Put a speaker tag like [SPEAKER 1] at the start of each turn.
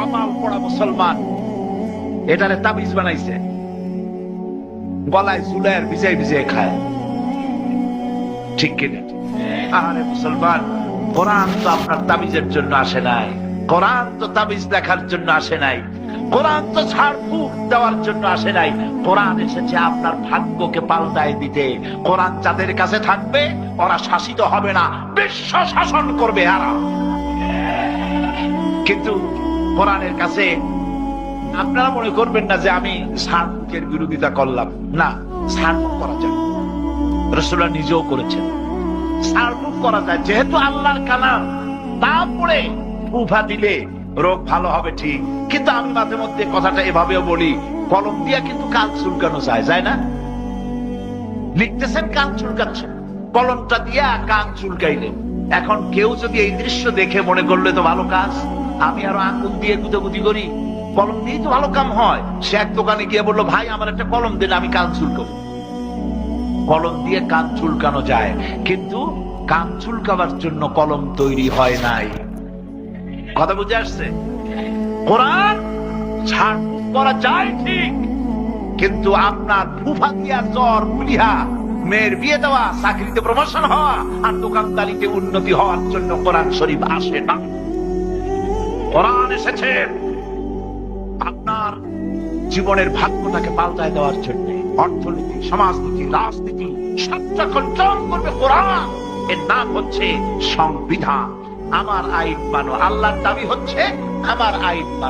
[SPEAKER 1] কপাল পড়া মুসলমান এটারে তাবিজ বানাইছে, গলায় জুলাইয়ের ভিজাই ভিজাই খায়। ঠিক কিনা? আরে মুসলমান, কোরআন তো আপনার তাবিজের জন্য আসে নাই, কোরআন তো তাবিজ দেখার জন্য আসে নাই, কোরআন তো ঝাড়ফুঁক দেওয়ার জন্য আসে নাই। কোরআন এসেছে আপনার ভাগ্যকে পাল্টায় দিতে। কোরআন যাদের কাছে থাকবে ওরা শাসিত হবে না, বিশ্ব শাসন করবে এরা। কিন্তু কোরআনের কাছে আপনারা মনে করবেন না যে আমি ঝাড়ফুঁকের বিরোধিতা করলাম, না, ঝাড়ফুঁক করা যায়, রাসূলুল্লাহ নিজেও করেছেন। ঝাড়ফুঁক করা যায়, যেহেতু আল্লাহর কালাম, তারপরে ফুফা দিলে রোগ ভালো হবে ঠিক। কিন্তু আমি মাঝে মধ্যে কথাটা এভাবেও বলি, কলম দিয়া কিন্তু কান চুলকানো যায়, যায় না? লিখতেছেন, কান চুলকাচ্ছেন, কলমটা দিয়া কান চুলকাইলেন। এখন কেউ যদি এই দৃশ্য দেখে মনে করলে তো ভালো কাজ, আমি আরো আঙ্গুল দিয়ে গুদাগুদি করি, কলম দিয়েই তো ভালো কাম হয়। সে এক দোকানে গিয়ে বললো, ভাই আমার একটা কলম দেন, আমি কান চুলকাবো। কলম দিয়ে কান চুলকানো যায়, কিন্তু কান চুলকাবার জন্য কলম তৈরি হয় নাই। কথা বুঝে আসছে? কোরআন ঝাড়ফুঁক করা যায় ঠিক, কিন্তু আপনার ফুফা দিয়া জ্বর বুলিহা মেয়ের বিয়ে দেওয়া, চাকরিতে প্রমোশন হওয়া আর দোকানদারিতে উন্নতি হওয়ার জন্য কোরআন শরীফ আসে না। কোরআন এসেছে আপনার জীবনের ভাগ্যটাকে পাল্টায় দেওয়ার জন্য। অর্থনীতি, সমাজনীতি, রাজনীতি সবটা কন্ট্রোল করবে কোরআন। এর নাম হচ্ছে সংবিধান। আমার আইন মানো, আল্লাহর দাবি হচ্ছে আমার আইন মানো।